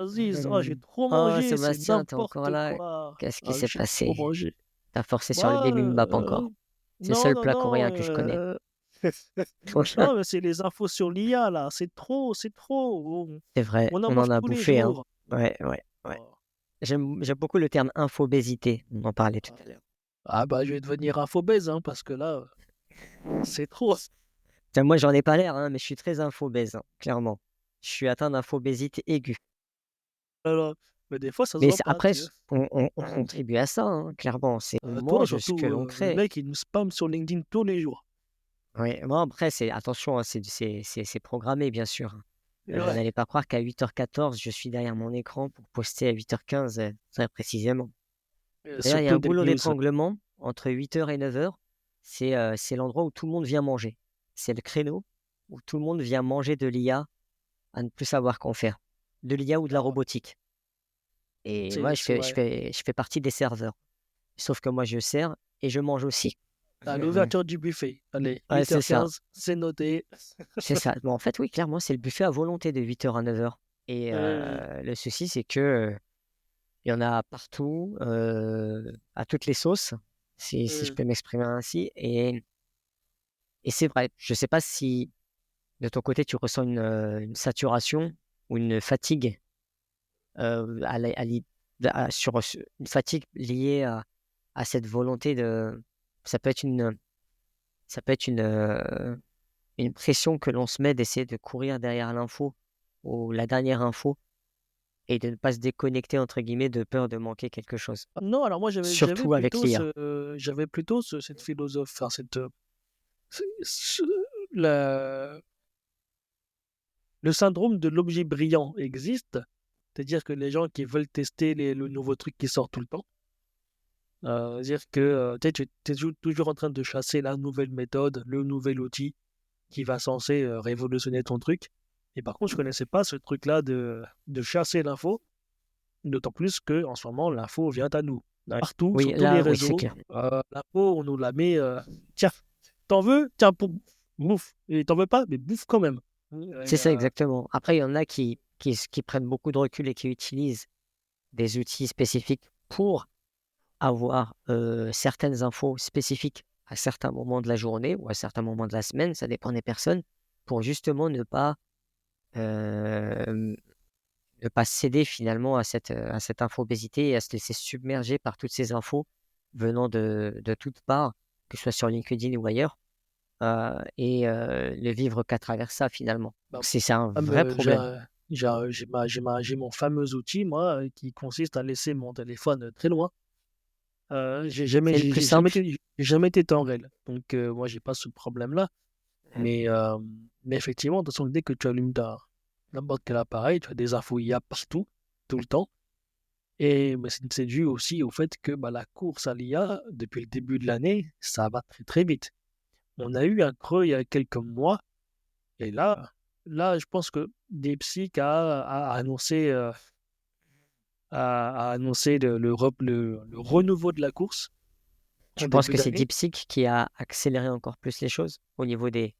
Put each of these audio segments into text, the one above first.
Vas-y, j'ai Mmh. trop Oh mangé, c'est Sébastien, tu es encore n'importe là? quoi. Qu'est-ce qui Ah, s'est j'ai trop passé? mangé. Tu as forcé sur le Bah, bibimbap encore. C'est le non, seul non, plat non, coréen que je connais. non, mais c'est les infos sur l'IA là, c'est trop. C'est vrai, On en on en mange a tous les bouffé, hein. jours. Ouais, ouais, ouais. Oh, J'aime beaucoup le terme infobésité, on en parlait tout ah. à l'heure. Ah bah, je vais devenir infobèse, hein, parce que là, c'est trop. Tiens, moi j'en ai pas l'air, hein, mais je suis très infobèse, hein, clairement. Je suis atteint d'infobésité aiguë. Alors, mais des fois, ça se Mais voit c'est pas, après tu sais? s on contribue à ça, hein, clairement. C'est on Toi mange ce que surtout, l'on le crée. mec, il nous spam sur LinkedIn tous les jours. Oui, moi après c'est attention, hein, c'est programmé bien sûr, hein. Ouais, N'allez pas croire qu'à 8h14 je suis derrière mon écran pour poster à 8h15, très précisément. D'ailleurs, il y a surtout un des goulot news. d'étranglement entre 8h et 9h. C'est l'endroit où tout le monde vient manger. C'est le créneau où tout le monde vient manger de l'IA à ne plus savoir qu'en faire. De l'IA ou de la Ah, robotique. Et moi, je c'est fais je vrai. fais je fais partie des serveurs. Sauf que moi, je sers et je mange aussi. À l'ouverture du buffet. Allez, Ouais, c'est ça, 8h15, c'est noté. c'est ça. Bon, en fait, oui, clairement, c'est le buffet à volonté de 8h à 9h. Et Heu, le souci, c'est que, il y en a partout, à toutes les sauces, si je mmh. peux m'exprimer ainsi. Et c'est vrai, je sais pas si de ton côté tu ressens une saturation ou une fatigue, à la à l'i à sur ce une fatigue liée à cette volonté de ça peut être ça peut être une pression que l'on se met d'essayer de courir derrière l'info ou la dernière info et de ne pas se «déconnecter» entre guillemets de peur de manquer quelque chose. Non, alors moi Surtout avec l'IA. j'avais plutôt cette philosophe enfin cette, ce la le syndrome de l'objet brillant existe. C'est-à-dire que les gens qui veulent tester le nouveau truc qui sort tout le temps, dire que, tu es toujours en train de chasser la nouvelle méthode, le nouvel outil qui va censé, révolutionner ton truc et par contre je connaissais pas ce truc-là de chasser l'info, d'autant plus que en ce moment l'info vient à nous. Ouais. Partout, Oui, sur tous les là, oui, c'est réseaux, clair. l'info on nous la met, «Tiens, t'en veux? Tiens pour bouffe et t'en veux pas? Mais bouffe quand même». C'est Et ça exactement. Après, il y en a qui prennent beaucoup de recul et qui utilisent des outils spécifiques pour avoir, certaines infos spécifiques à certains moments de la journée ou à certains moments de la semaine, ça dépend des personnes, pour justement hem, ne pas céder finalement à cette infobésité et à se laisser submerger par toutes ces infos venant de toutes parts, que ce soit sur LinkedIn ou ailleurs, le vivre qu'à travers ça finalement. bah, Donc c'est un comme, vrai problème. j'ai mon fameux outil moi, qui consiste à laisser mon téléphone très loin. C'est le plus simple. J'ai jamais été temps réel. Donc, moi, j'ai pas ce problème-là. Mais effectivement, de toute façon, dès que tu allumes n'importe quel appareil, tu as des infos IA partout, tout le temps. Et mais c'est dû aussi au fait que bah, la course à l'IA, depuis le début de l'année, ça va très très vite. On a eu un creux il y a quelques mois, et là, je pense que DeepSeek a annoncé, le renouveau de la course Tu en penses début que c'est d'année. DeepSeek qui a accéléré encore plus les choses au niveau des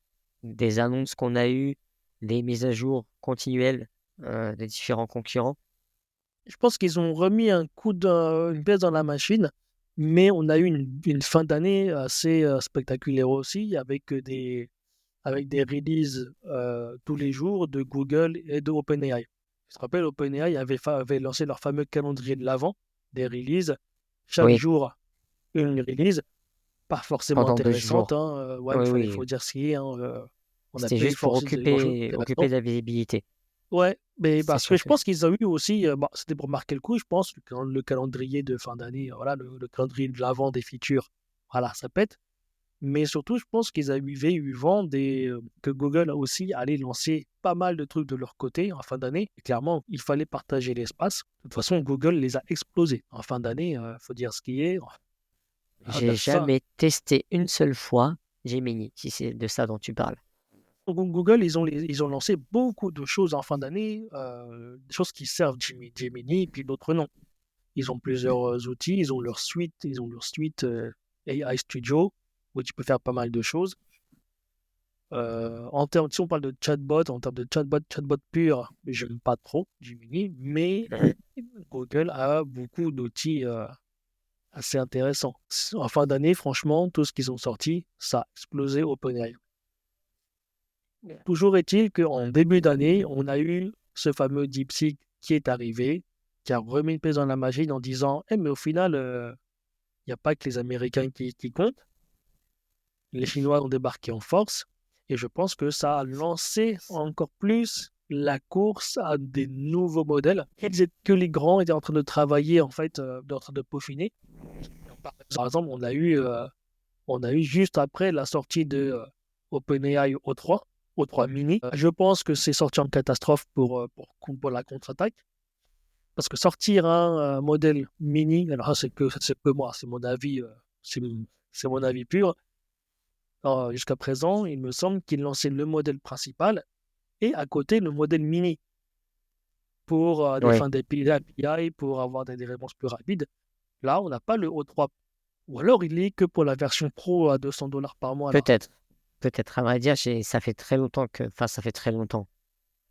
annonces qu'on a eues, des mises à jour continuelles, des différents concurrents? Je pense qu'ils ont remis une pièce dans la machine, mais on a eu une fin d'année assez spectaculaire aussi, avec des releases tous les jours de Google et de OpenAI. Je te rappelle, OpenAI avait lancé leur fameux calendrier de l'Avent, des releases, chaque Oui, jour une release, pas forcément pendant 2 intéressante, jours. hein, ouais, mais Oui, il oui, faut dire ce qui est, hein, on n'a c'était pas eu juste pour forcément grand-chose occuper d'intéressant. de la visibilité. Ouais, mais C'est parce que je surtout ça. pense qu'ils ont eu aussi, bah, c'était pour marquer le coup, je pense, le calendrier de fin d'année, voilà, le calendrier de l'avant des features, voilà, ça pète. Mais surtout, je pense qu'ils avaient eu vent que Google a aussi allé lancer pas mal de trucs de leur côté en fin d'année. Et clairement, il fallait partager l'espace. De toute façon, Google les a explosés en fin d'année, faut dire ce qui est. À J'ai la fin, jamais testé une seule fois Gemini, si c'est de ça dont tu parles. Google, ils ont lancé beaucoup de choses en fin d'année, des choses qui servent Gemini, puis d'autres non. Ils ont plusieurs outils, ils ont leur suite AI Studio, où tu peux faire pas mal de choses. Si on parle de chatbot, en termes de chatbot pur, je n'aime pas trop Gemini, mais Mhm. Google a beaucoup d'outils assez intéressants. En fin d'année, franchement, tout ce qu'ils ont sorti, ça a explosé OpenAI. Toujours est-il qu'en début d'année, on a eu ce fameux DeepSeek qui est arrivé, qui a remis une pièce dans la machine en disant mais au final, il n'y a pas que les Américains qui comptent. Les Chinois ont débarqué en force. Et je pense que ça a lancé encore plus la course à des nouveaux modèles que les grands étaient en train de travailler, en fait, en train de peaufiner. Par exemple, on a eu juste après la sortie de OpenAI O3 mini. Je pense que c'est sorti en catastrophe pour la contre-attaque. Parce que sortir un modèle mini, alors c'est que moi, c'est c'est mon avis pur. Jusqu'à présent, il me semble qu'il lançait le modèle principal et à côté le modèle mini pour des Oui, fins d'API, pour avoir des réponses plus rapides. Là, on n'a pas le O3. Ou alors il est que pour la version pro à $200 par mois là. peut-être. Peut-être. À vrai dire, ça fait très longtemps ça fait très longtemps,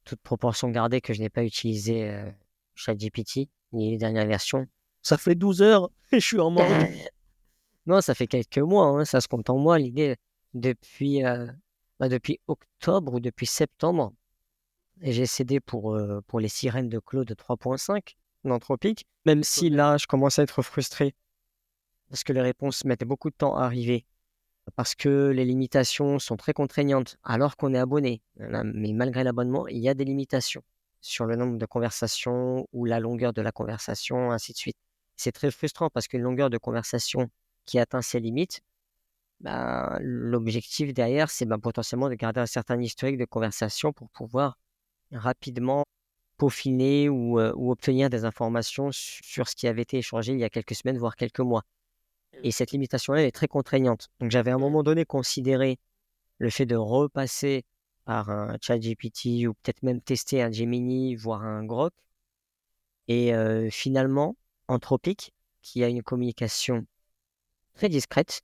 toute proportion gardée, que je n'ai pas utilisé ChatGPT, ni les dernières versions. Ça fait 12 heures et je suis en mode. Non, ça fait quelques mois, hein, ça se compte en mois. L'idée, depuis, depuis octobre ou depuis septembre, et j'ai cédé pour les sirènes de Claude 3.5 d'Anthropic, même si là, je commence à être frustré parce que les réponses mettent beaucoup de temps à arriver, parce que les limitations sont très contraignantes alors qu'on est abonné. Mais malgré l'abonnement, il y a des limitations sur le nombre de conversations ou la longueur de la conversation, ainsi de suite. C'est très frustrant parce qu'une longueur de conversation qui atteint ses limites, l'objectif derrière, c'est potentiellement de garder un certain historique de conversation pour pouvoir rapidement peaufiner ou obtenir des informations sur ce qui avait été échangé il y a quelques semaines, voire quelques mois. Et cette limitation-là, elle est très contraignante. Donc j'avais à un moment donné considéré le fait de repasser par un ChatGPT ou peut-être même tester un Gemini, voire un Grok. Et finalement, Anthropic, qui a une communication très discrète,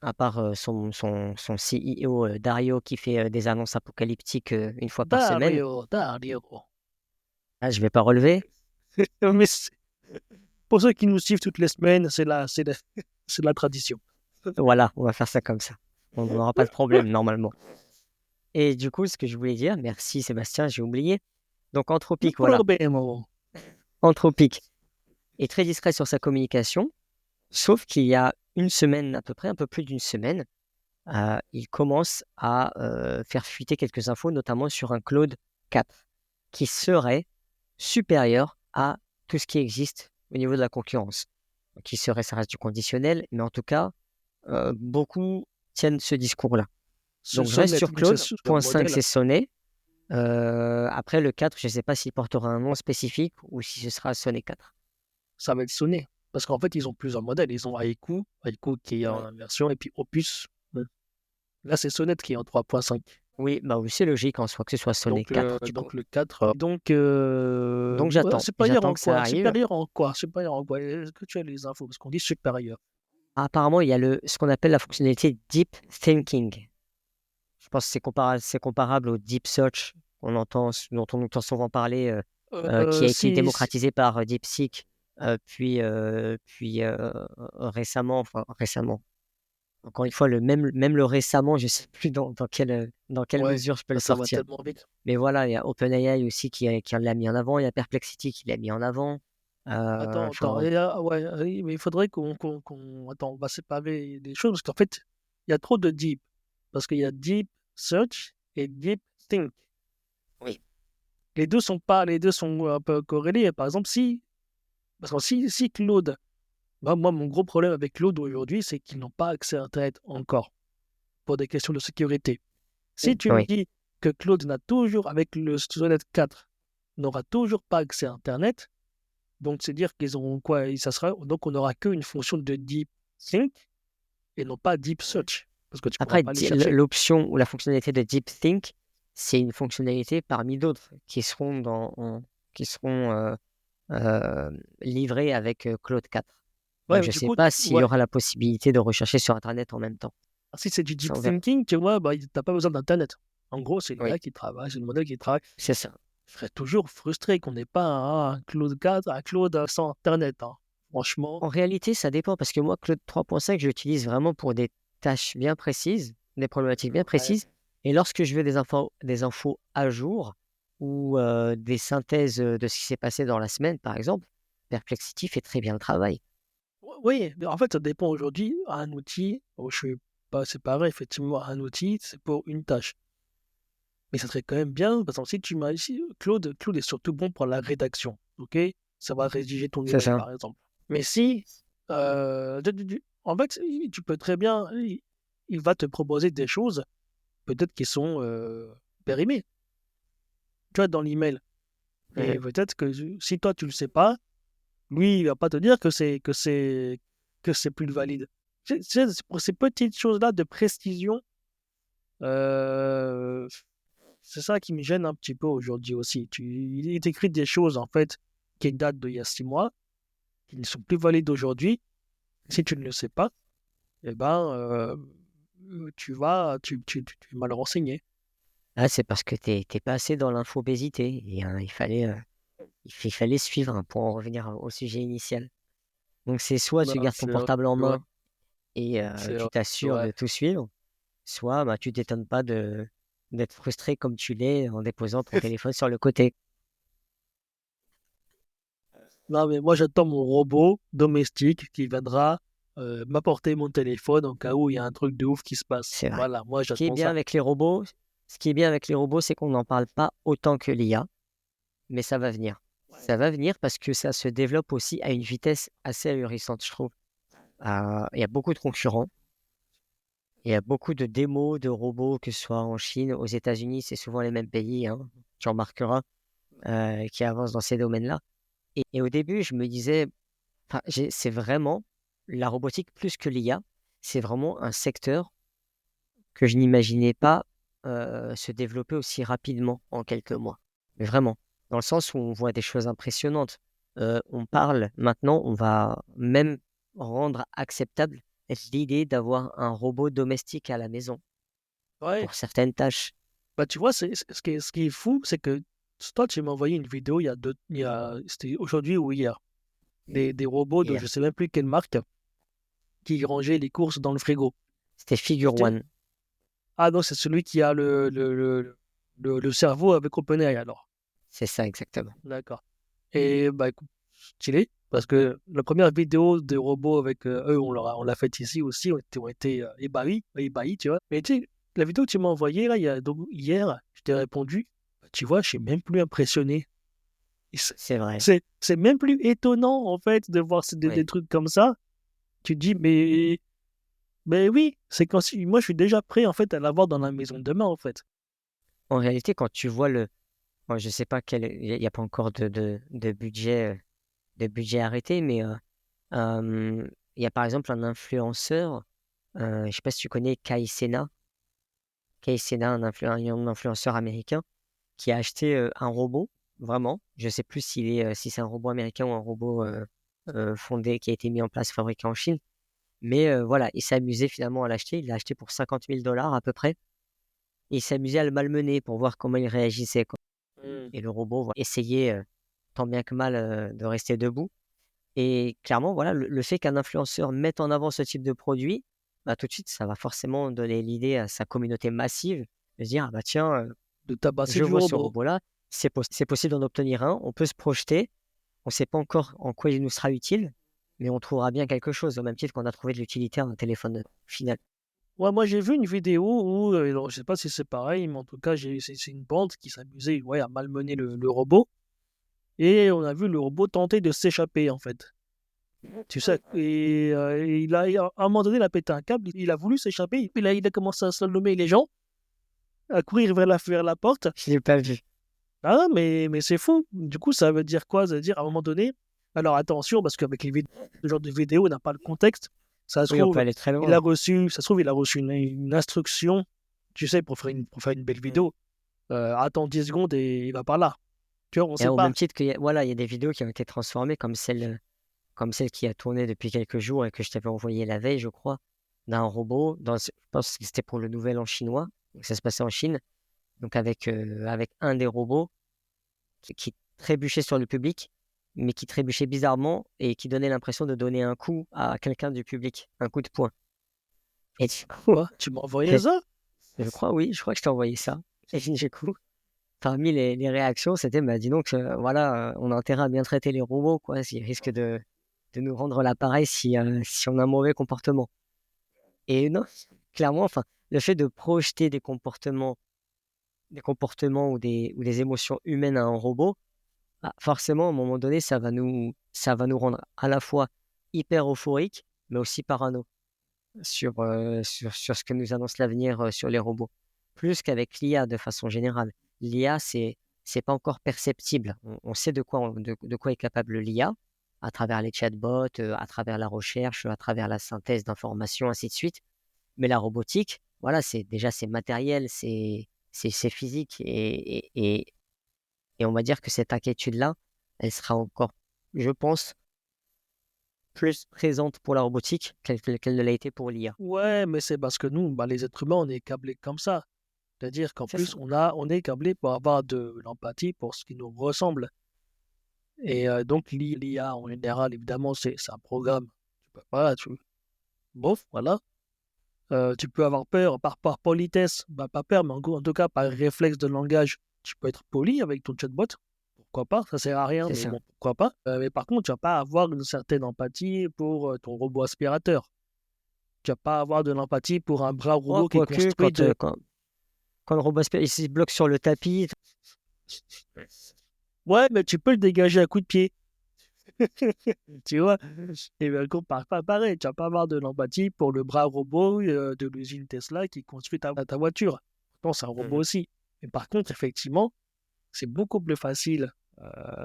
à part son CEO Dario qui fait des annonces apocalyptiques une fois par semaine. Dario. Ah, je vais pas relever. Mais pour ceux qui nous suivent toutes les semaines, c'est la tradition. Voilà, on va faire ça comme ça. On n'aura pas de problème normalement. Et du coup, ce que je voulais dire, merci Sébastien, j'ai oublié. Donc No Anthropic, voilà. problemo. Anthropic est très discret sur sa communication, sauf qu'il y a une semaine, à peu près, un peu plus d'une semaine, il commence à faire fuiter quelques infos, notamment sur un Claude 4, qui serait supérieur à tout ce qui existe au niveau de la concurrence. Qui serait, ça reste du conditionnel, mais en tout cas, beaucoup tiennent ce discours-là. Ce Donc je reste sonnet, sur donc c'est Claude. sur le Point 5, modèle. c'est sonné. Après le 4, je ne sais pas s'il portera un nom spécifique ou si ce sera sonné 4. Ça va être sonné. Parce qu'en fait, ils ont plusieurs modèles. Ils ont Haiku qui est en version, et puis Opus. Ouais. Là, c'est Sonnet qui est en 3.5. Oui, oui, c'est logique en soi que ce soit sonné 4 du coup. Donc le 4. Donc Ouais, j'attends, supérieur j'attends en que ça quoi? arrive. Supérieur en quoi? Supérieur en quoi? Est-ce que tu as les infos? Parce qu'on dit supérieur. Apparemment, il y a ce qu'on appelle la fonctionnalité Deep Thinking. Je pense que c'est comparable au Deep Search dont on entend souvent parler, qui a été Si. démocratisé par DeepSeek, puis récemment. Encore une fois, même le récemment, je ne sais plus dans quelle Ouais, mesure je peux le ça va sortir. tellement vite. Mais voilà, il y a OpenAI aussi qui l'a mis en avant, il y a Perplexity qui l'a mis en avant. Attends. Enfin, Ouais, oui, mais il faudrait Attends, on va séparer les choses parce qu'en fait, il y a trop de deep. Parce qu'il y a deep search et deep think. oui. Les deux sont un peu corrélés. Par exemple, parce que si Claude, moi, mon gros problème avec Claude aujourd'hui, c'est qu'ils n'ont pas accès à Internet encore pour des questions de sécurité. Si tu me Oui. dis que Claude n'a toujours, avec le Sonnet 4, n'aura toujours pas accès à Internet, donc c'est dire qu'ils auront quoi? Donc on n'aura qu'une fonction de deep think et non pas deep search, parce que tu ne pourras Après, pas les chercher. l'option ou la fonctionnalité de Deep Think, c'est une fonctionnalité parmi d'autres qui seront livrées avec Claude 4. Ouais, Donc, mais je ne du sais coup, pas s'il y ouais. aura la possibilité de rechercher sur Internet en même temps. Si c'est du deep Ça, on verra. thinking, tu vois, bah, t'as pas besoin d'Internet. En gros, c'est Oui, l'IA qui travaille, c'est le modèle qui travaille. c'est ça. Je serais toujours frustré qu'on n'ait pas un Claude 4, un Claude sans Internet, hein. Franchement, En réalité, ça dépend parce que moi, Claude 3.5, je l'utilise vraiment pour des tâches bien précises, des problématiques bien ouais. précises. Et lorsque je veux des infos à jour ou des synthèses de ce qui s'est passé dans la semaine, par exemple, Perplexity fait très bien le travail. Oui, mais en fait, ça dépend aujourd'hui. Un outil, je suis pas séparé, effectivement, un outil, c'est pour une tâche. Mais ça serait quand même bien, parce que si tu m'as ici, Claude est surtout bon pour la rédaction, ok? Ça va rédiger ton C'est email, ça. par exemple. Mais si, en fait, tu peux très bien, il va te proposer des choses, peut-être qui sont périmées, tu vois, dans l'email. Et Mhm. peut-être que si toi, tu le sais pas, lui, il va pas te dire que c'est plus valide. C'est pour ces petites choses-là de précision, euh, c'est ça qui me gêne un petit peu aujourd'hui aussi. Il t'écrit des choses, en fait, qui datent d'il y a 6 mois, qui ne sont plus valides aujourd'hui. Si tu ne le sais pas, eh ben, tu es mal renseigné. Ah, c'est parce que t'es pas assez dans l'infobésité. Et il fallait suivre pour en revenir au sujet initial. Donc, c'est soit tu Non, gardes ton portable en vrai, main et c'est vrai, tu c'est t'assures vrai. de tout suivre, soit bah, tu t'étonnes pas d'être frustré comme tu l'es en déposant ton téléphone sur le côté. Non, mais moi, j'attends mon robot domestique qui viendra m'apporter mon téléphone au cas où il y a un truc de ouf qui se passe. C'est vrai. Voilà, moi, Ce qui est j'attends bien ça. avec les robots, ce qui est bien avec les robots, c'est qu'on n'en parle pas autant que l'IA, mais ça va venir. Ça va venir parce que ça se développe aussi à une vitesse assez ahurissante, je trouve. Il y a beaucoup de concurrents, il y a beaucoup de démos de robots, que ce soit en Chine, aux États-Unis, c'est souvent les mêmes pays, hein, tu remarqueras, qui avancent dans ces domaines-là. Et au début, je me disais, enfin, c'est vraiment la robotique plus que l'IA, c'est vraiment un secteur que je n'imaginais pas se développer aussi rapidement en quelques mois. Mais vraiment, dans le sens où on voit des choses impressionnantes. On parle maintenant, on va même rendre acceptable l'idée d'avoir un robot domestique à la maison Ouais, pour certaines tâches. bah tu vois, ce qui est fou, c'est que toi, tu m'as envoyé une vidéo c'était aujourd'hui ou hier, des robots de Et je sais même plus quelle marque qui rangeaient les courses dans le frigo. c'était Figure C'était, One, ah non, c'est celui qui a le cerveau avec OpenAI alors. c'est ça exactement. D'accord. Et bah écoute, stylé, parce que la première vidéo des robots avec eux, on l'a faite ici aussi, on été ébahis, tu vois. Mais tu sais, la vidéo que tu m'as envoyée là, donc, hier, je t'ai répondu, bah, tu vois, je suis même plus impressionné. Et C'est vrai. c'est même plus étonnant en fait de voir des Oui. trucs comme ça. Tu te dis, mais oui, c'est quand si, moi je suis déjà prêt en fait à l'avoir dans la maison demain en fait. En réalité, quand tu vois moi, je sais pas il n'y a pas encore de budget arrêté, mais il y a par exemple un influenceur, je sais pas si tu connais Kai Cenat. Kai Cenat, un influenceur américain, qui a acheté un robot, vraiment. Je sais plus si c'est un robot américain ou un robot fondé, qui a été mis en place, fabriqué en Chine. Mais voilà, il s'est amusé finalement à l'acheter. Il l'a acheté pour 50 000 $ à peu près. Et il s'est amusé à le malmener pour voir comment il réagissait, quoi. Hmm. Et le robot voilà, essayait tant bien que mal de rester debout. Et clairement, voilà, le fait qu'un influenceur mette en avant ce type de produit, bah, tout de suite, ça va forcément donner l'idée à sa communauté massive de se dire, ah bah tiens, De tabasser je du vois ce robot. robot-là, c'est possible d'en obtenir un, on peut se projeter, on ne sait pas encore en quoi il nous sera utile, mais on trouvera bien quelque chose, au même titre qu'on a trouvé de l'utilitaire d'un téléphone final. Ouais, moi j'ai vu une vidéo où, alors, je sais pas si c'est pareil, mais en tout cas c'est une bande qui s'amusait ouais, à malmener le robot. Et on a vu le robot tenter de s'échapper en fait. Tu sais, et à un moment donné, il a pété un câble, il a voulu s'échapper, et puis là, il a commencé à slalomer les gens, à courir vers la porte. Je l'ai pas vu. Ah, mais c'est fou. Du coup, ça veut dire quoi? Ça veut dire à un moment donné, alors attention, parce qu'avec ce genre de vidéo, on n'a pas le contexte. Ça se Oui, on peut trouve, aller très loin. il a reçu une instruction, tu sais, pour faire une belle Mm. vidéo. Attends 10 secondes et il va par là. Tu vois, on Et sait au même pas. titre voilà, il y a des vidéos qui ont été transformées comme celle qui a tourné depuis quelques jours et que je t'avais envoyée la veille, je crois, d'un robot, je pense que c'était pour le Nouvel An chinois, donc ça se passait en Chine, donc avec un des robots qui trébuchait sur le public, mais qui trébuchait bizarrement et qui donnait l'impression de donner un coup à quelqu'un du public, un coup de poing. Et du coup, Quoi? Tu m'as envoyé ça? oui, je crois que je t'ai envoyé ça. Et du coup, parmi les réactions, c'était, bah, dis donc, voilà, on a intérêt à bien traiter les robots, quoi, s'ils risquent de nous rendre l'appareil si on a un mauvais comportement. Et non, clairement, enfin, le fait de projeter des comportements ou des émotions humaines à un robot, bah, forcément, à un moment donné, ça va nous rendre à la fois hyper euphorique, mais aussi parano sur ce que nous annonce l'avenir sur les robots. Plus qu'avec l'IA de façon générale. L'IA, c'est pas encore perceptible. On sait de quoi est capable l'IA à travers les chatbots, à travers la recherche, à travers la synthèse d'informations, ainsi de suite. Mais la robotique, voilà, c'est matériel, c'est physique et on va dire que cette inquiétude-là, elle sera encore, je pense, plus présente pour la robotique qu'elle ne l'a été pour l'IA. Ouais, mais c'est parce que nous, bah, les êtres humains, on est câblés comme ça. C'est-à-dire qu'en C'est ça. plus, on est câblés pour avoir de l'empathie pour ce qui nous ressemble. Et donc, l'IA, en général, évidemment, c'est un programme. Tu peux pas, bof, voilà. Tu peux avoir peur par politesse, bah, pas peur, mais en tout cas, par réflexe de langage, tu peux être poli avec ton chatbot. Pourquoi pas? Ça sert à rien, C'est mais ça. bon, pourquoi pas? Mais par contre, tu vas pas avoir une certaine empathie pour ton robot aspirateur. Tu vas pas avoir de l'empathie pour un bras Oh, robot qui est quoique, construit de. quand le robot il se bloque sur le tapis, Ouais, mais tu peux le dégager à coup de pied. Tu vois? Et bien, pareil, tu vas pas avoir de l'empathie pour le bras robot de l'usine Tesla qui construit ta voiture. Pourtant, c'est un robot Mhm. aussi. Mais par contre, effectivement, c'est beaucoup plus facile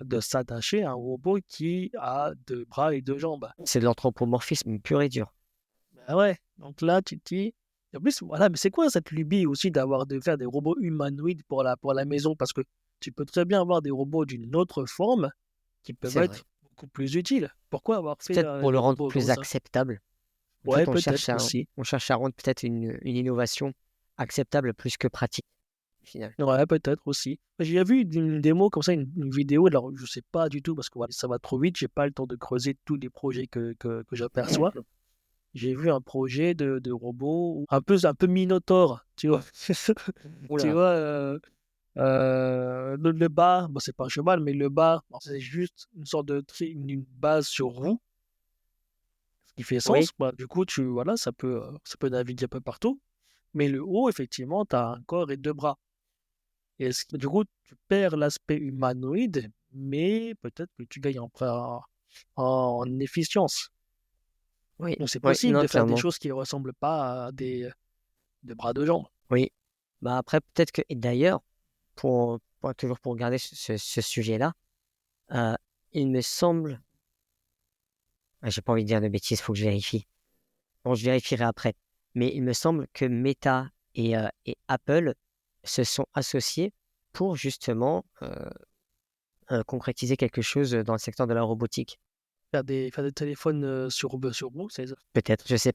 de s'attacher à un robot qui a deux bras et deux jambes. C'est de l'anthropomorphisme pur et dur. Ah ouais, donc là, tu te dis. Et en plus, voilà, mais c'est quoi cette lubie aussi de faire des robots humanoïdes pour la maison? Parce que tu peux très bien avoir des robots d'une autre forme qui peuvent C'est vrai. être beaucoup plus utiles. Pourquoi avoir C'est fait peut-être pour des le rendre robots comme plus ça? acceptable. En Ouais, fait, peut-être aussi. on cherche à rendre peut-être une innovation acceptable plus que pratique, au final. Ouais, peut-être aussi. J'ai vu une démo comme ça, une vidéo, alors je sais pas du tout parce que voilà, ça va trop vite, j'ai pas le temps de creuser tous les projets que j'aperçois. J'ai vu un projet de robot un peu Minotaur, tu vois. Tu Oula, vois, le bas, bon, c'est pas un cheval, mais le bas, bon, c'est juste une sorte une base sur roue, ce qui fait oui, sens. Bah, du coup, voilà, ça peut naviguer un peu partout. Mais le haut, effectivement, tu as un corps et deux bras. Et du coup, tu perds l'aspect humanoïde, mais peut-être que tu gagnes en efficience. oui, Donc, c'est oui, possible non, de faire des clairement, choses qui ne ressemblent pas à des bras de jambes. oui. Bah après, peut-être que, et d'ailleurs, toujours pour garder ce sujet-là, euh, il me semble, j'ai pas envie de dire de bêtises, faut que je vérifie. Bon, je vérifierai après. Mais il me semble que Meta et Apple se sont associés pour justement concrétiser quelque chose dans le secteur de la robotique. Faire des téléphones sur roue, c'est ça. Peut-être, je sais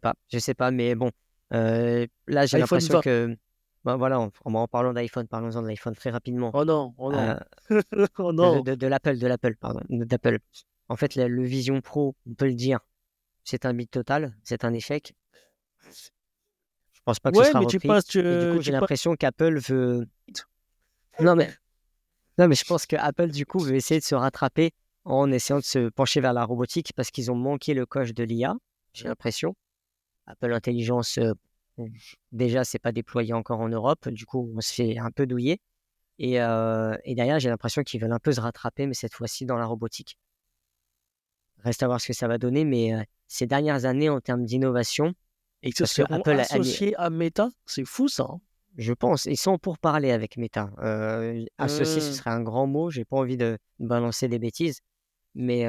pas, mais bon, là j'ai iPhone l'impression 20. que, ben voilà, en parlant d'iPhone, parlons-en de l'iPhone très rapidement, Oh non, oh euh, non. Oh non. de l'Apple, pardon, d'Apple. En fait, le Vision Pro, on peut le dire, c'est un mythe total, c'est un échec. Je pense pas que ce Ouais, sera mais repris. Et du coup, j'ai tu passes. l'impression qu'Apple veut. Non, mais Non, mais je pense que Apple, du coup, veut essayer de se rattraper en essayant de se pencher vers la robotique parce qu'ils ont manqué le coche de l'IA, j'ai l'impression. Apple Intelligence, bon, déjà, c'est pas déployé encore en Europe, du coup, on se fait un peu douiller. Et derrière, j'ai l'impression qu'ils veulent un peu se rattraper, mais cette fois-ci dans la robotique. Reste à voir ce que ça va donner, mais ces dernières années, en termes d'innovation, Et ils se parce que seront Apple, associés à Meta. C'est fou ça, hein. je pense, ils sont pour parler avec Meta. Associer, ce Hmm. serait un grand mot, j'ai pas envie de balancer des bêtises. Mais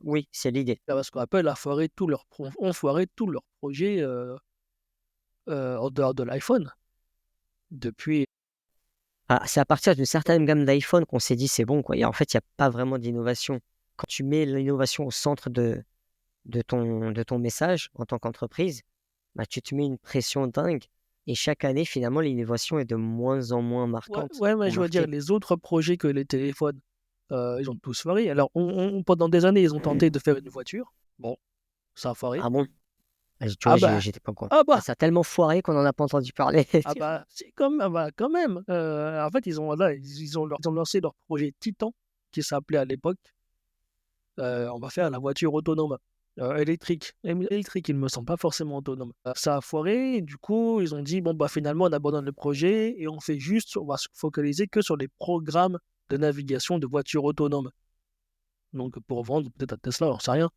oui, c'est l'idée. Parce qu'Apple a foiré ont foiré tous leurs projets en dehors de l'iPhone. Depuis. Ah, c'est à partir d'une certaine gamme d'iPhone qu'on s'est dit c'est bon, quoi. Et en fait, il n'y a pas vraiment d'innovation. Quand tu mets l'innovation au centre de ton message en tant qu'entreprise, bah, tu te mets une pression dingue. Et chaque année, finalement, l'innovation est de moins en moins Ouais, marquante ouais, mais ou je veux dire, marquée. les autres projets que les téléphones, ils ont tous foiré. Alors, pendant des années, ils ont tenté de faire une voiture. Bon, ça a foiré. Ah bon? Ah, tu Ah vois, bah, j'étais pas au courant. ah Ah, bah, ça a tellement foiré qu'on en a pas entendu parler. ah bah, c'est comme, ah bah, quand même. En fait, ils ont lancé leur projet Titan, qui s'appelait à l'époque, on va faire la voiture autonome. Électrique. Électrique, il me semble, pas forcément autonome. Ça a foiré, et du coup, ils ont dit, bon, bah, finalement, on abandonne le projet et on va se focaliser que sur les programmes de navigation de voitures autonomes. Donc, pour vendre peut-être à Tesla, j'en sais rien.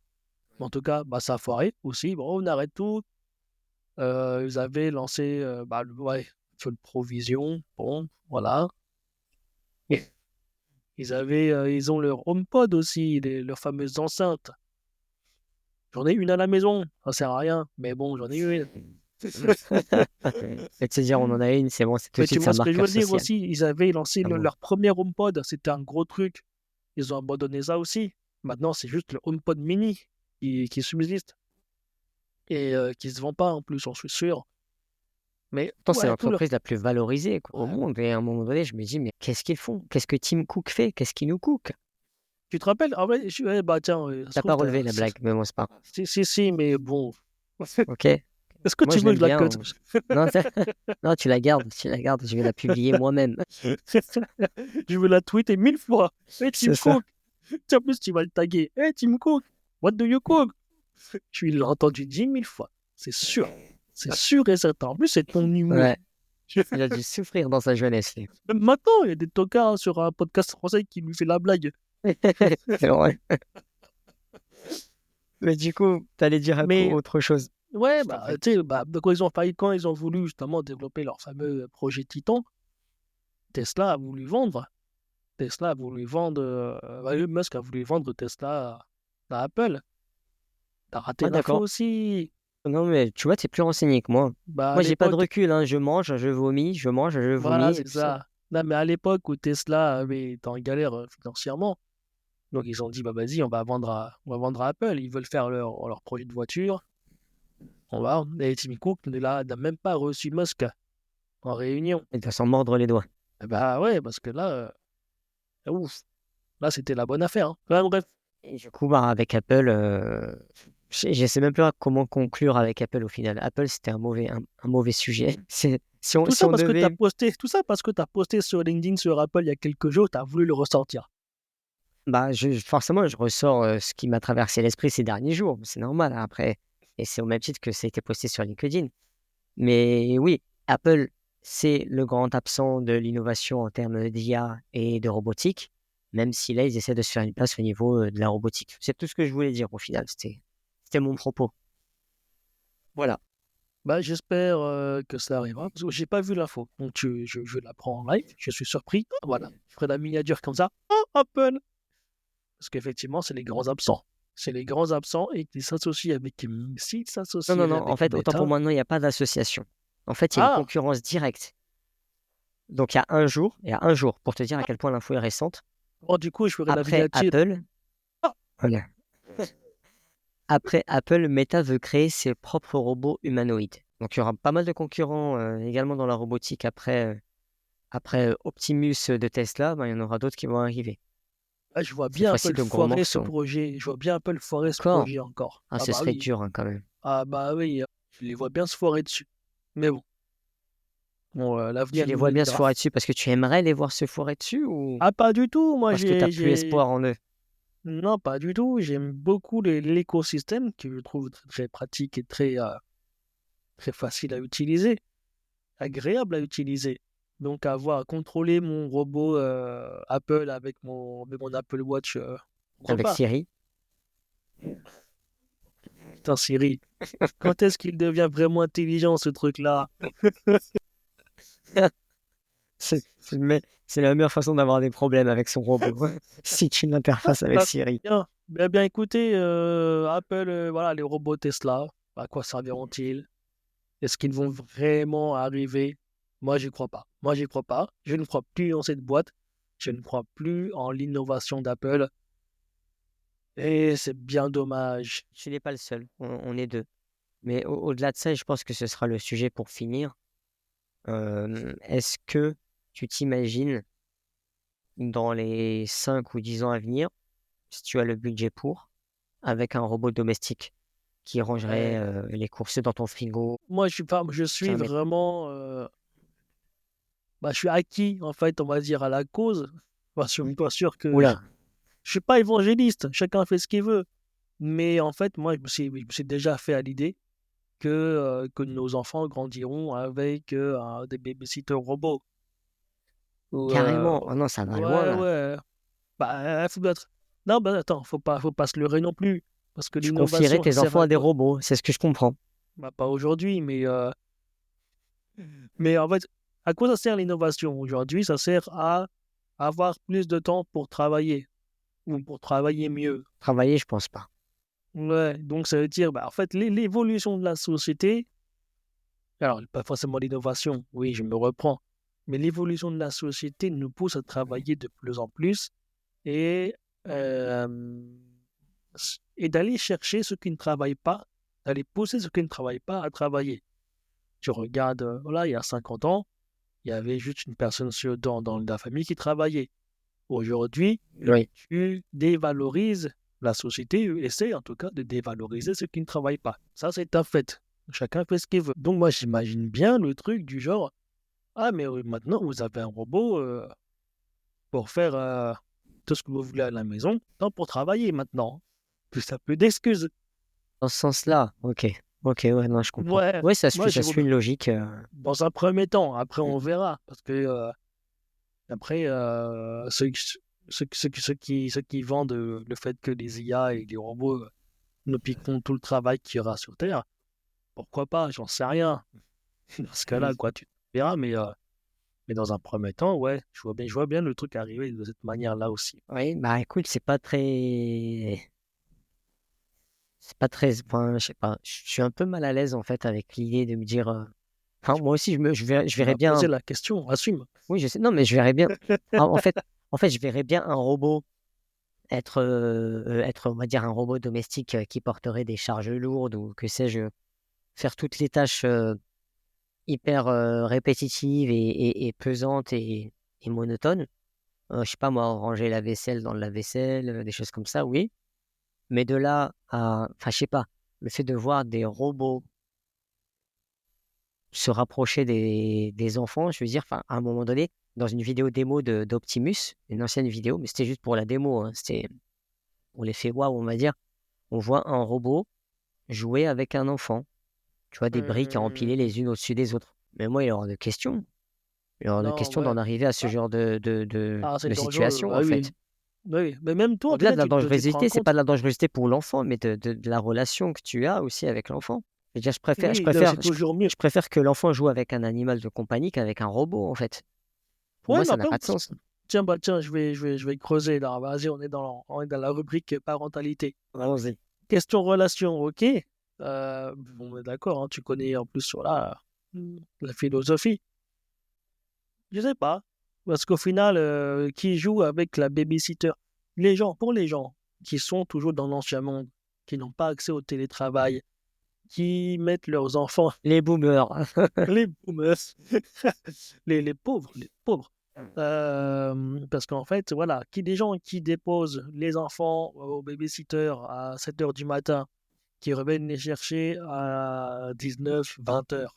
Mais en tout cas, bah, ça a foiré aussi. Bon, on arrête tout. Ils avaient lancé bah, ouais, le Provision. Bon, voilà. Ils ont leur HomePod aussi, leurs fameuses enceintes. J'en ai une à la maison, ça sert à rien, mais bon, j'en ai une. Et de se dire, on en a une, c'est bon, c'est tout de Mais tu suite sa vois ce que je marqueur veux dire social. aussi, ils avaient lancé Ah bon. leur premier HomePod, c'était un gros truc. Ils ont abandonné ça aussi. Maintenant, c'est juste le HomePod mini qui subsiste et qui se vend pas en plus, j'en suis sûr. Mais Pourtant, c'est ouais, tout leur. l'entreprise la plus valorisée au Ouais. monde. Et à un moment donné, je me dis, mais qu'est-ce qu'ils font? Qu'est-ce que Tim Cook fait? Qu'est-ce qu'il nous cook? Tu te rappelles? Ah ouais, ouais, bah tiens, ça se T'as pas trouve, relevé la blague, mais bon, c'est pas grave. si, mais bon. Ok? Est-ce que Moi, tu je veux que l'aime je la bien. cut? Non, non, tu la gardes, je vais la publier moi-même. Je veux la tweeter 1000 fois. Hey, Tim C'est ça. Cook. Tiens, en plus, tu vas le taguer. Hey, Tim Cook, what do you cook? Tu l'as entendu 10 000 fois. C'est sûr. C'est sûr et certain. En plus, c'est ton humour. Ouais, il a dû souffrir dans sa jeunesse, lui. Même maintenant, il y a des tocards sur un podcast français qui lui fait la blague. C'est vrai. Mais du coup, t'allais dire Mais autre chose. ouais, Je t'en bah, prie. tu sais, bah, quand ils ont voulu justement développer leur fameux projet Titan, Tesla a voulu vendre. Elon Musk a voulu vendre Tesla à Apple. T'as raté Ah, l'info d'accord. aussi. Non, mais tu vois, t'es plus renseigné que moi. Bah, à Moi, j'ai pas de l'époque, recul, hein. Je mange, je vomis, je mange, je voilà, vomis, et c'est puis ça. ça. Non, mais à l'époque où Tesla avait été en galère financièrement, donc ils ont dit, bah vas-y, on va vendre à Apple. Ils veulent faire leur projet de voiture. On va. Et Tim Cook n'a même pas reçu Musk en réunion. Il doit s'en mordre les doigts. Bah ouais, parce que là, ouf, là c'était la bonne affaire. Hein. Ouais, bref, Et du coup, bah, avec Apple, je sais même pas comment conclure avec Apple au final. Apple, c'était un mauvais sujet. Si on devait. tout ça parce que t'as posté sur LinkedIn sur Apple il y a quelques jours, t'as voulu le ressortir. Bah, forcément, je ressors ce qui m'a traversé l'esprit ces derniers jours. C'est normal, hein, après. Et c'est au même titre que ça a été posté sur LinkedIn. Mais oui, Apple, c'est le grand absent de l'innovation en termes d'IA et de robotique, même si là, ils essaient de se faire une place au niveau de la robotique. C'est tout ce que je voulais dire au final. C'était mon propos. Voilà. Bah, j'espère que ça arrivera, parce que j'ai pas vu l'info. Donc je l'apprends en live, je suis surpris. Ah, voilà, je ferai la miniature comme ça. Oh, Apple! Parce qu'effectivement, c'est les grands absents. C'est les grands absents et s'ils Non, non, s'associaient non. En avec fait, autant pour Meta. moi, non, il n'y a pas d'association. En fait, il y a une Ah! concurrence directe. Donc, il y a un jour, pour te dire à quel point l'info est récente, Bon, du coup, je ferai la après miniature. Apple, Ah! voilà. Après Apple, Meta veut créer ses propres robots humanoïdes. Donc, il y aura pas mal de concurrents également dans la robotique après Optimus de Tesla, ben, il y en aura d'autres qui vont arriver. Ah, je vois Cette bien fois-ci Apple de gros foirer ce morceaux. projet. Je vois bien Apple foirer ce Encore? projet encore. Ah, Ah ce bah serait oui. dur hein, quand même. Ah bah oui. Je les vois bien se foirer dessus. Mais bon, bon Tu l'avenir les nous vois le bien se dira. foirer dessus parce que tu aimerais les voir se foirer dessus ou Ah, pas du tout. Moi, parce que tu n'as plus espoir en eux? Non, pas du tout. J'aime beaucoup l'écosystème que je trouve très, très pratique et très facile à utiliser, agréable à utiliser. Donc, avoir contrôler mon robot Apple avec mon Apple Watch, pourquoi Avec pas? Siri? Putain, Siri, quand est-ce qu'il devient vraiment intelligent, ce truc-là? C'est la meilleure façon d'avoir des problèmes avec son robot. Si tu l'interfaces avec Ah, Siri. bien. Bien, écoutez, Apple, voilà, les robots Tesla, à quoi serviront-ils? Est-ce qu'ils vont vraiment arriver? Moi, j'y crois pas. Moi, j'y crois pas. Je ne crois plus en cette boîte. Je ne crois plus en l'innovation d'Apple. Et c'est bien dommage. Tu n'es pas le seul. On est deux. Mais au-delà de ça, et je pense que ce sera le sujet pour finir, est-ce que tu t'imagines dans les 5 ou 10 ans à venir, si tu as le budget pour, avec un robot domestique qui rangerait Ouais. les courses dans ton frigo, Moi, je qui suis remet... vraiment, je suis acquis, en fait, on va dire, à la cause. Je suis pas sûr que Oula, je suis pas évangéliste, chacun fait ce qu'il veut. Mais en fait, moi, je me suis déjà fait à l'idée que nos enfants grandiront avec des babysitters robots. Ou, carrément. Oh non, ça va loin ouais, là. ouais. Faut être. Non, attends, faut pas se leurrer non plus. Parce que Tu confierais l'innovation, ça tes sert enfants à à des quoi? robots, c'est ce que je comprends. Pas aujourd'hui, mais en fait, à quoi ça sert l'innovation? Aujourd'hui, ça sert à avoir plus de temps pour travailler ou pour travailler mieux. Travailler, je pense pas. Ouais, donc ça veut dire, en fait, l'évolution de la société, alors pas forcément l'innovation, oui, je me reprends, mais l'évolution de la société nous pousse à travailler de plus en plus et, euh, et d'aller chercher ceux qui ne travaillent pas, d'aller pousser ceux qui ne travaillent pas à travailler. Tu regardes, voilà, il y a 50 ans, il y avait juste une personne sur dans la famille qui travaillait. Aujourd'hui, Oui. tu dévalorises la société, essaie en tout cas de dévaloriser ceux qui ne travaillent pas. Ça, c'est un fait. Chacun fait ce qu'il veut. Donc, moi, j'imagine bien le truc du genre, ah, mais maintenant, vous avez un robot pour faire tout ce que vous voulez à la maison, tant pour travailler maintenant. Plus ça peu d'excuses. Dans ce sens-là, ok. Ok, ouais, non, je comprends. Ouais, Ouais, moi, ça suit une logique. dans un premier temps. Après, Mm. on verra. Parce que après, ceux qui vendent le fait que les IA et les robots nous piqueront tout le travail qu'il y aura sur Terre, pourquoi pas, j'en sais rien. Dans ce cas-là, quoi, tu verras, mais dans un premier temps, ouais, je vois bien le truc arriver de cette manière-là aussi. Oui, bah écoute, c'est pas très, enfin, je sais pas, je suis un peu mal à l'aise en fait avec l'idée de me dire, enfin, moi aussi, je Tu verrais m'as bien, posé la question, assume. oui, je sais, non, mais je verrais bien, en fait, je verrais bien un robot être, on va dire, un robot domestique qui porterait des charges lourdes ou que sais-je, faire toutes les tâches hyper répétitives et pesantes et monotones. Je sais pas moi, ranger la vaisselle dans le lave-vaisselle, des choses comme ça, oui. Mais de là à, enfin, je sais pas, le fait de voir des robots se rapprocher des enfants, je veux dire, enfin, à un moment donné, dans une vidéo démo d'Optimus, une ancienne vidéo, mais c'était juste pour la démo, hein, c'était pour l'effet waouh, on va dire, on voit un robot jouer avec un enfant, tu vois, des briques à empiler Hum, les unes au-dessus des autres. Mais moi, il est hors de question. Il est hors de non, question d'en ouais. arriver à ce Ah, genre c'est de dangereux, situation, bah en oui. fait. Oui, mais même toi, Au-delà de peut-être, la tu te rends dangerosité, c'est pas compte. de la dangerosité pour l'enfant, mais de la relation que tu as aussi avec l'enfant. Je veux dire, Oui, là, c'est toujours mieux. je préfère que l'enfant joue avec un animal de compagnie qu'avec un robot, en fait. Pour Ouais, moi, mais ça n'a après, pas de sens. tiens, tiens, je vais creuser là. Vas-y, on est dans la rubrique parentalité. Allons-y. Question relation, ok. Bon, d'accord, hein, tu connais en plus sur la philosophie. Je sais pas. Parce qu'au final, qui joue avec la babysitter? Pour les gens qui sont toujours dans l'ancien monde, qui n'ont pas accès au télétravail, qui mettent leurs enfants, Les boomers. les boomers, les pauvres, les pauvres. Parce qu'en fait, voilà, des gens qui déposent les enfants au babysitter à 7 heures du matin, qui reviennent les chercher à 19, 20 heures.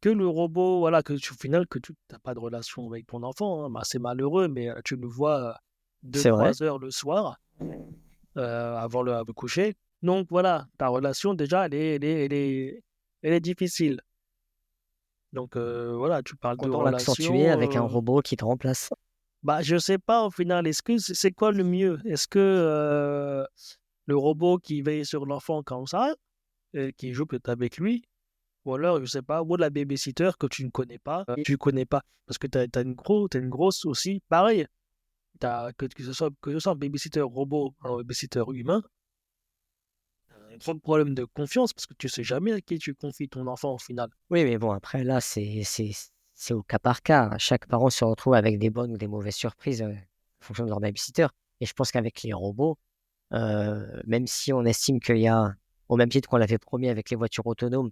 Que le robot, voilà, au final, que tu n'as pas de relation avec ton enfant, hein, c'est malheureux, mais tu le vois deux C'est vrai. trois heures le soir, avant le coucher. Donc voilà, ta relation, déjà, elle est difficile. Donc voilà, tu parles de Content l'accentuer relation. avec un robot qui te remplace. Je sais pas au final, est-ce que c'est quoi le mieux? Est-ce que le robot qui veille sur l'enfant comme ça, qui joue peut-être avec lui, ou alors, je sais pas, ou la babysitter que tu ne connais pas, tu ne connais pas, parce que t'as une grosse aussi, pareil, que ce soit un babysitter robot ou un babysitter humain, un gros problème de confiance, parce que tu sais jamais à qui tu confies ton enfant au final. Oui, mais bon, après, là, c'est au cas par cas. Chaque parent se retrouve avec des bonnes ou des mauvaises surprises en fonction de leur babysitter. Et je pense qu'avec les robots, même si on estime qu'il y a au même titre qu'on l'avait promis avec les voitures autonomes,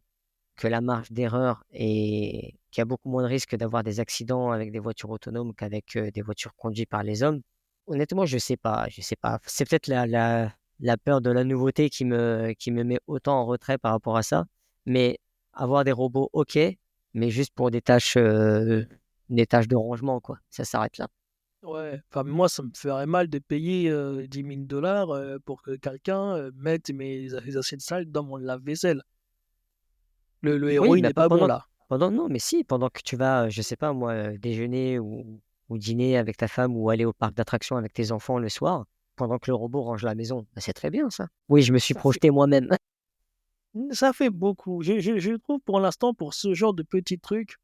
que la marge d'erreur est qu'il y a beaucoup moins de risques d'avoir des accidents avec des voitures autonomes qu'avec des voitures conduites par les hommes. Honnêtement, je sais pas, je sais pas. C'est peut-être la peur de la nouveauté qui me met autant en retrait par rapport à ça. Mais avoir des robots, ok, mais juste pour des tâches de rangement, quoi. Ça s'arrête là. Ouais, enfin, moi, ça me ferait mal de payer 10 000 dollars pour que quelqu'un mette mes assiettes sales dans mon lave-vaisselle. Le héros, Oui, il mais n'est pas pas bon là. non, mais si, pendant que tu vas, je sais pas moi, déjeuner ou dîner avec ta femme ou aller au parc d'attractions avec tes enfants le soir, pendant que le robot range la maison, bah, c'est très bien ça. Oui, je me suis Ça fait, projeté moi-même. ça fait beaucoup. Je trouve pour l'instant, pour ce genre de petits trucs,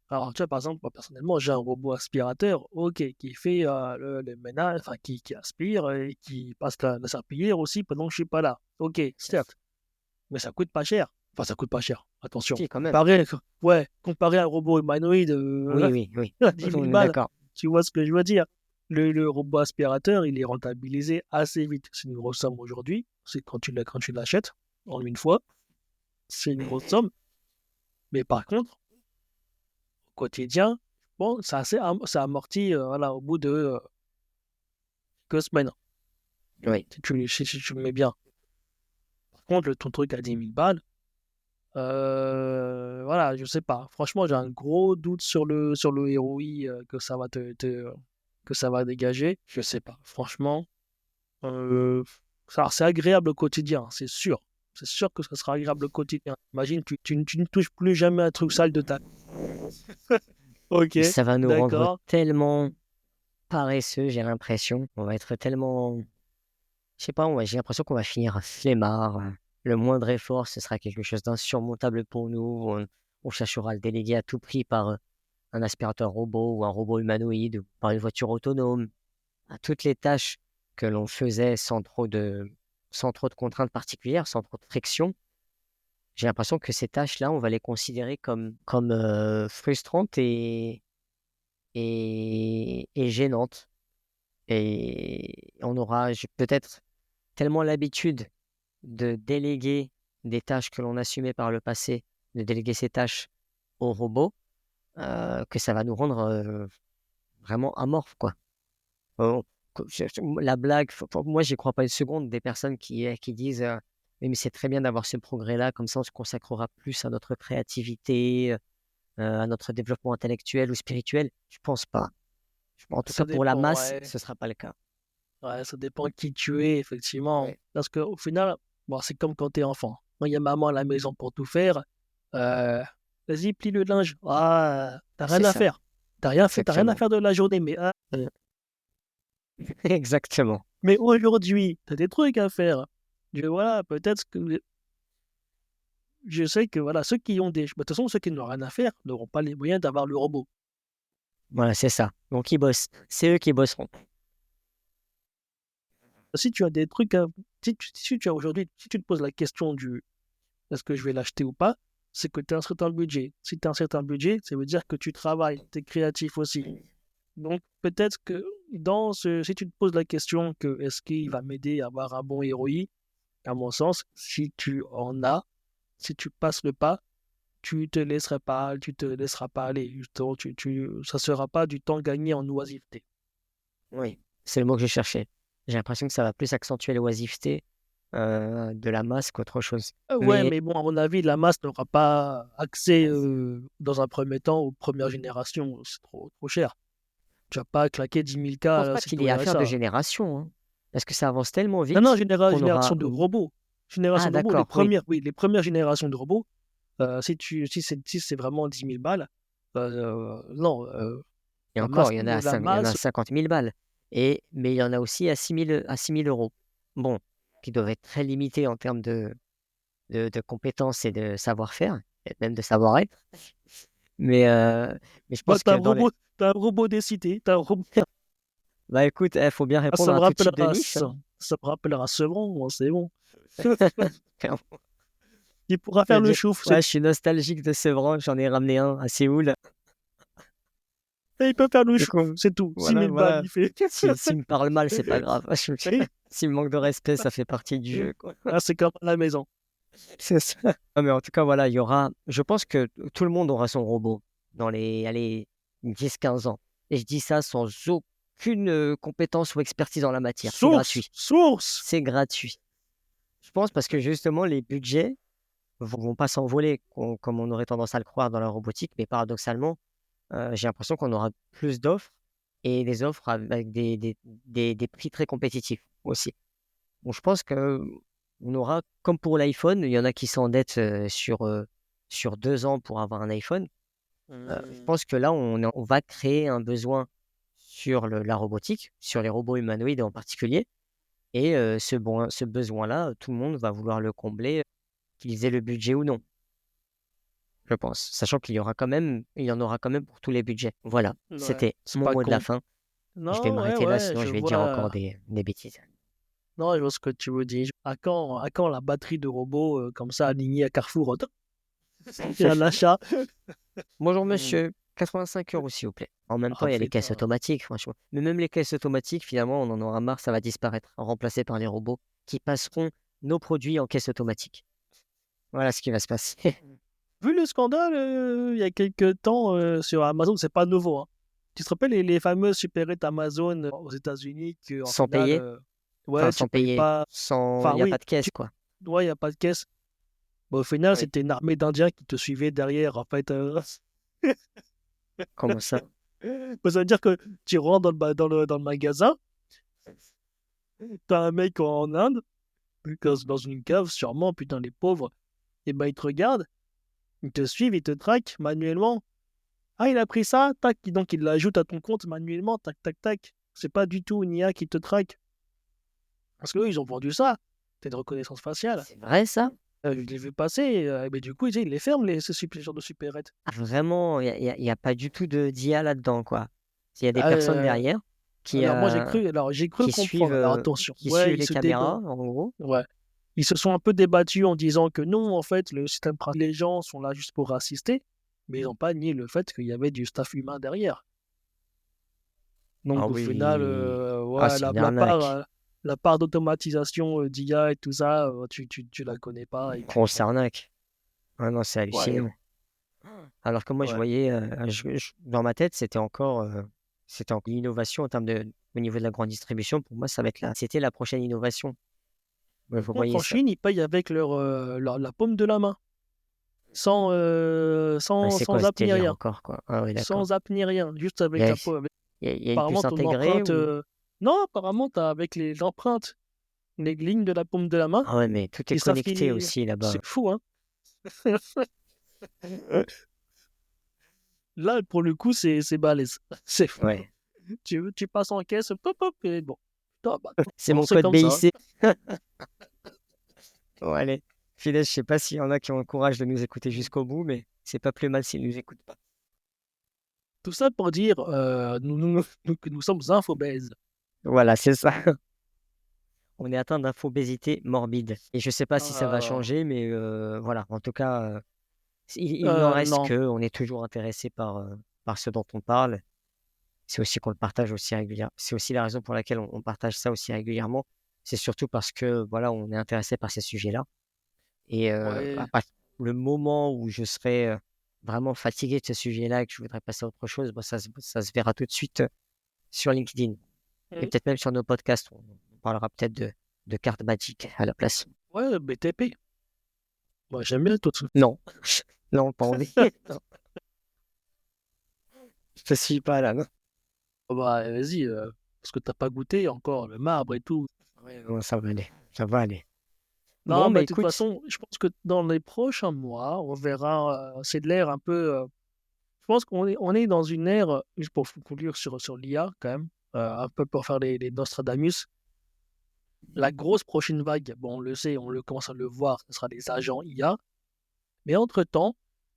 alors tu vois, par exemple, moi personnellement, j'ai un robot aspirateur, ok, qui fait le ménage, enfin, qui aspire et qui passe la serpillière aussi pendant que je suis pas là. Ok, certes, mais ça coûte pas cher. Enfin, ça coûte pas cher, attention. Si, quand même. Comparé à un robot humanoïde Oui, oui, oui. à 10 000 On est balles, d'accord. tu vois ce que je veux dire. Le robot aspirateur, il est rentabilisé assez vite. C'est une grosse somme aujourd'hui. C'est quand tu l'achètes en une fois, c'est une grosse somme. Mais par contre, au quotidien, bon, ça amortit voilà, au bout de quelques semaines. Oui. Si tu le mets bien. Par contre, ton truc à 10 000 balles, voilà, je sais pas. Franchement, j'ai un gros doute sur le ROI que ça va que ça va dégager. Je sais pas. Franchement, euh, c'est agréable au quotidien, c'est sûr. C'est sûr que ça sera agréable au quotidien. Imagine, tu ne touches plus jamais un truc sale de ta... Ok, Mais ça va nous rendre d'accord. tellement paresseux, j'ai l'impression. On va être tellement, je sais pas, j'ai l'impression qu'on va finir flemmard. Le moindre effort, ce sera quelque chose d'insurmontable pour nous. On cherchera à le déléguer à tout prix par un aspirateur robot ou un robot humanoïde ou par une voiture autonome. À toutes les tâches que l'on faisait sans trop de contraintes particulières, sans trop de friction. J'ai l'impression que ces tâches-là, on va les considérer comme frustrantes et gênantes. Et on aura peut-être tellement l'habitude de déléguer des tâches que l'on assumait par le passé, de déléguer ces tâches aux robots, que ça va nous rendre vraiment amorphes, quoi. Euh, la blague, moi, j'y crois pas une seconde, des personnes qui disent oui, mais c'est très bien d'avoir ce progrès-là, comme ça on se consacrera plus à notre créativité, à notre développement intellectuel ou spirituel. Je pense pas. En tout Ça cas, pour la dépend, masse, ouais. ce sera pas le cas. Ouais, ça dépend qui tu es, effectivement. Ouais. Parce qu'au final, bon, c'est comme quand t'es enfant. Quand il y a maman à la maison pour tout faire, euh, vas-y, plie le linge. Ah, t'as rien C'est à ça, faire. T'as rien fait, t'as rien à exactement. faire de la journée. Mais, Exactement. mais aujourd'hui, t'as des trucs à faire. Voilà, peut-être que je sais que voilà, ceux qui ont des. De toute façon, ceux qui n'ont rien à faire n'auront pas les moyens d'avoir le robot. Voilà, c'est ça. Donc, ils bossent. C'est eux qui bosseront. Si tu as des trucs à. Si tu as aujourd'hui, si tu te poses la question du est-ce que je vais l'acheter ou pas, c'est que tu as un certain budget. Si tu as un certain budget, ça veut dire que tu travailles, tu es créatif aussi. Donc peut-être que si tu te poses la question que est-ce qu'il va m'aider à avoir un bon ROI, à mon sens, si tu en as, si tu passes le pas, tu te laisseras pas aller. Justement, ça sera pas du temps gagné en oisiveté. Oui, c'est le mot que je cherchais. J'ai l'impression que ça va plus accentuer l'oisiveté de la masse qu'autre chose. Ouais, Mais mais bon, à mon avis, la masse n'aura pas accès dans un premier temps aux premières générations. C'est trop cher. Tu vas pas claquer 10 000 K je pense pas c'est qu'il tout y ait affaire de RSA. génération, hein, parce que ça avance tellement Non, non, vite qu'on génération aura. de robots. Ah, Génération de robots, d'accord, oui. oui, les premières générations de robots, si c'est vraiment 10 000 balles, non, Et encore, il y en a la il y en a à masse, 50 000 balles. Mais il y en a aussi à 6 000 euros. Bon, qui doivent être très limités en termes de compétences et de savoir-faire, et même de savoir-être. Mais, euh, mais je bah, pense que dans les. t'as un robot des cités, t'as un robot. Bah écoute, il faut bien Ah, répondre à tout type de niche, hein. Ça me rappellera Sevran, c'est bon. Il pourra faire le C'est-à-dire, chouf, ouais, je suis nostalgique de Sevran, j'en ai ramené un à Séoul. il peut faire le Du chouf, coup, c'est tout. 6 voilà, 000 balles, voilà. il fait. S'il me parle mal, c'est pas grave. Oui. S'il me manque de respect, ça fait partie du jeu, quoi. Ah, c'est comme à la maison. C'est ça. Non, mais en tout cas, voilà, je pense que tout le monde aura son robot dans les, allez, 10-15 ans. Et je dis ça sans aucune compétence ou expertise en la matière. C'est gratuit. Source! C'est gratuit. Je pense parce que justement, les budgets vont pas s'envoler comme on aurait tendance à le croire dans la robotique, mais paradoxalement, j'ai l'impression qu'on aura plus d'offres et des offres avec des prix très compétitifs aussi. Donc je pense que on aura, comme pour l'iPhone, il y en a qui s'endettent sur 2 ans pour avoir un iPhone. Je pense que là, on va créer un besoin sur la robotique, sur les robots humanoïdes en particulier. Et ce besoin-là, tout le monde va vouloir le combler, qu'ils aient le budget ou non, je pense. Sachant qu'il y aura quand même, il y en aura quand même pour tous les budgets. Voilà, Ouais, c'était c'est mon pas mot de la con. fin. Je vais Non, ouais, m'arrêter là, ouais, sinon je je vais dire encore vois. des bêtises. Non, je vois ce que tu veux dire. À quand la batterie de robot comme ça alignée à Carrefour? Il y a un achat. Bonjour monsieur, 85 euros s'il vous plaît. En même temps, Ah il y a les caisses putain. automatiques, franchement. Mais même les caisses automatiques, finalement, on en aura marre, ça va disparaître, remplacé par les robots qui passeront nos produits en caisse automatique. Voilà ce qui va se passer. Vu le scandale il y a quelques temps sur Amazon, c'est pas nouveau, hein. Tu te rappelles les fameuses supérettes Amazon aux États-Unis que en Sans final, payer, enfin ouais, tu sans payes payer, pas. sans, il Enfin n'y a oui, pas de caisse, quoi. ouais, il y a pas de caisse. Bon, au final, Oui. c'était une armée d'Indiens qui te suivait derrière, en fait. Comment ça? Bah, ça veut dire que tu rentres dans le magasin, t'as un mec en Inde, dans une cave, sûrement, putain, les pauvres, et ben ils te regardent, ils te suivent, ils te traquent manuellement. Ah, il a pris ça, tac, donc il l'ajoute à ton compte manuellement, tac, tac, tac. C'est pas du tout une IA qui te traque. Parce qu'eux, ils ont vendu ça. C'est une reconnaissance faciale. C'est vrai ça? Je l'ai vu passer, mais du coup, ils les ferment, ces genres de supérettes. Ah, vraiment, il y a pas du tout d'IA là-dedans, quoi. Il y a des personnes Euh, derrière qui, alors, moi, euh, j'ai cru qui suivent, comprendre. Alors, attention. qui Ouais, suivent ils les se débattent. caméras, en gros. Ouais. Ils se sont un peu débattus en disant que non, en fait, le système, les gens sont là juste pour assister, mais ils n'ont pas nié le fait qu'il y avait du staff humain derrière. Ah Donc au oui, oui, final, oui, oui. Ah, ouais, c'est une arnaque. la part d'automatisation d'IA et tout ça, tu la connais pas. Et puis Grosse bon, arnaque. Ah non, c'est ouais, hallucinant. Alors que moi, je ouais. voyais, dans ma tête, c'était encore l'innovation au niveau de la grande distribution. Pour moi, ça va être c'était la prochaine innovation. Moi, je Par contre, voyais en ça. Chine, ils payent avec la paume de la main, Ouais, c'est quoi sans ce app ni délire rien. encore, quoi? Ah oui, d'accord. Sans app ni rien, juste Il y avec a, la paume. il y a une Apparemment, puce ton intégrée empreinte. ou... Non, apparemment, tu as avec les empreintes, les lignes de la paume de la main, Ah ouais, mais tout est ils savent connecté qu'ils. aussi là-bas. C'est fou, hein. Là, pour le coup, c'est balèze. C'est fou. Ouais. Tu passes en caisse, pop, pop, et bon. Putain, bah, C'est bon, mon c'est code comme ça. BIC. Bon, allez. Fidèle, je sais pas s'il y en a qui ont le courage de nous écouter jusqu'au bout, mais c'est pas plus mal s'ils nous écoutent pas. Tout ça pour dire que nous sommes infobèses. Voilà, c'est ça. On est atteint d'infobésité morbide. Et je sais pas si ça va Euh, changer, mais voilà. En tout cas, il n'en reste non. que on est toujours intéressé par ce dont on parle. C'est aussi qu'on le partage aussi régulièrement. C'est aussi la raison pour laquelle on partage ça aussi régulièrement. C'est surtout parce que voilà, on est intéressé par ces sujets-là. Et Ouais. le moment où je serai vraiment fatigué de ce sujet-là et que je voudrais passer à autre chose, bah, ça se verra tout de suite sur LinkedIn. Et Mm. peut-être même sur nos podcasts. On parlera peut-être de cartes magiques à la place. Ouais, BTP. Moi, j'aime bien tout ça. Non, non, pas envie. Non, je te suis pas là, non. Oh, bah, vas-y, parce que t'as pas goûté encore le marbre et tout. Ouais, non, ça va aller. Ça va aller. Non, Bon, bah mais de toute écoute, façon, je pense que dans les prochains mois, on verra. C'est de l'ère un peu. Je pense on est dans une ère, juste pour conclure sur l'IA quand même, un peu pour faire les Nostradamus. La grosse prochaine vague, bon, on le sait, on le commence à le voir, ce sera les agents IA. Mais entre-temps,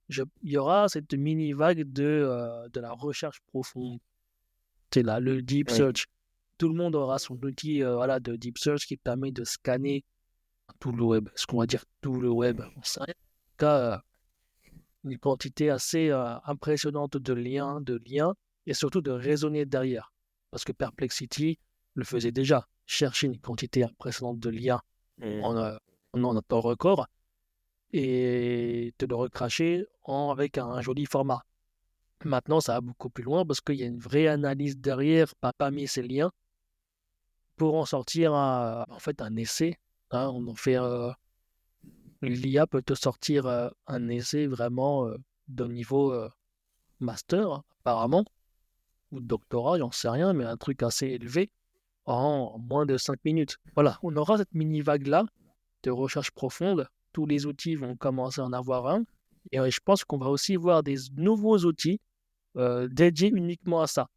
il y aura cette mini-vague de la recherche profonde. C'est là, le deep oui. search. Tout le monde aura son outil voilà, de deep search qui permet de scanner tout le web. Ce qu'on va dire tout le web, on sait rien. En tout cas, une quantité assez impressionnante de liens et surtout de raisonner derrière. Parce que Perplexity le faisait déjà. Chercher une quantité impressionnante de liens Mm. en, en un temps record. et te le recracher avec un joli format. Maintenant, ça va beaucoup plus loin parce qu'il y a une vraie analyse derrière parmi ces liens pour en sortir en fait un essai. Hein. L'IA peut te sortir un essai vraiment de niveau master, apparemment, ou doctorat, j'en sais rien, mais un truc assez élevé en moins de 5 minutes. Voilà, on aura cette mini-vague-là de recherche profonde. Tous les outils vont commencer à en avoir un. Et je pense qu'on va aussi voir des nouveaux outils dédiés uniquement à ça.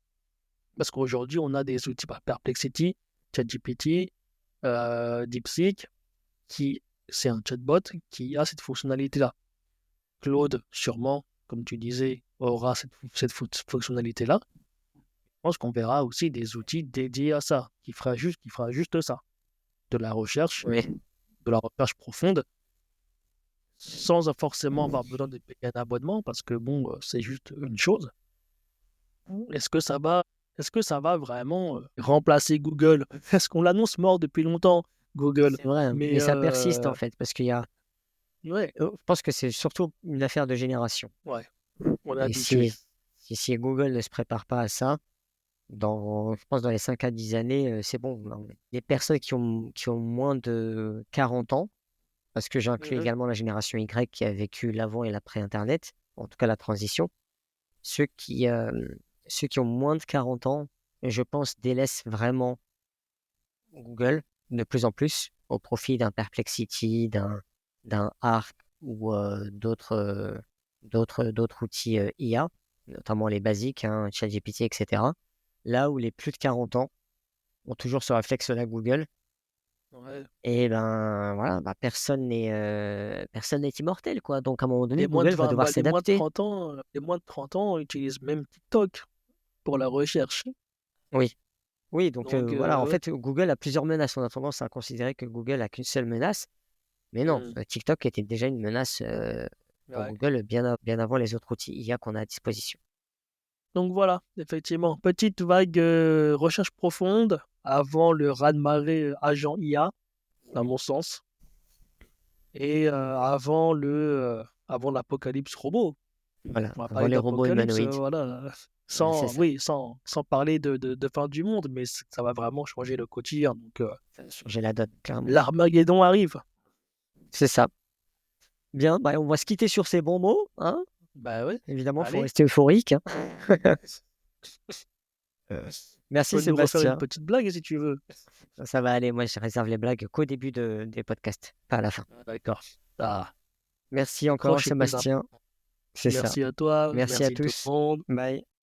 Parce qu'aujourd'hui, on a des outils par Perplexity, ChatGPT, DeepSeek, qui c'est un chatbot qui a cette fonctionnalité-là. Claude, sûrement, comme tu disais, aura cette fonctionnalité-là. Je pense qu'on verra aussi des outils dédiés à ça, qui fera juste ça, de la recherche profonde, sans forcément avoir besoin de payer un abonnement, parce que bon, c'est juste une chose. Est-ce que ça va vraiment remplacer Google? Est-ce qu'on l'annonce mort depuis longtemps, Google? C'est vrai, hein, Mais mais ça persiste en fait, parce qu'il y a. ouais, Je pense que c'est surtout une affaire de génération. ouais, on est Et habitué. si Google ne se prépare pas à ça, je pense dans les 5 à 10 années, c'est bon. Les personnes qui ont moins de 40 ans, parce que j'inclus également la génération Y qui a vécu l'avant et l'après Internet, en tout cas la transition, ceux qui ont moins de 40 ans, je pense, délaissent vraiment Google de plus en plus au profit d'un Perplexity, d'un Arc ou d'autres outils IA, notamment les basiques, hein, ChatGPT, etc. Là où les plus de 40 ans ont toujours ce réflexe-là Google. Ouais. Et ben voilà, personne n'est immortel, quoi. Donc à un moment donné, Les moins de Google va 20, devoir les moins de s'adapter. 30 ans, les moins de 30 ans utilisent même TikTok pour la recherche. Oui. Oui, donc Donc, voilà, en fait, Google a plusieurs menaces. On a tendance à considérer que Google a qu'une seule menace, mais non, TikTok était déjà une menace pour ouais. Google bien avant les autres outils IA qu'on a à disposition. Donc voilà, effectivement, petite vague recherche profonde avant le raz-de-marée agent IA, à mon sens, et avant l'apocalypse robot. Voilà, On va avant parler les robots d'apocalypse, humanoïdes. voilà, Ouais, c'est ça. sans parler de fin du monde, mais ça va vraiment changer le quotidien. Donc, Ça a changé la donne, clairement. l'Armageddon arrive. C'est ça. Bien, bah, on va se quitter sur ces bons mots, hein. Bah ouais, Évidemment, il faut allez, rester euphorique, hein. tu Merci peux nous refaire une Sébastien. petite blague si tu veux. Ça va aller, moi je réserve les blagues qu'au début des podcasts, pas à la fin. D'accord. Ah, Merci encore accroche et plus Sébastien. C'est ça. merci à toi, Merci à merci tout le tous. monde. Bye.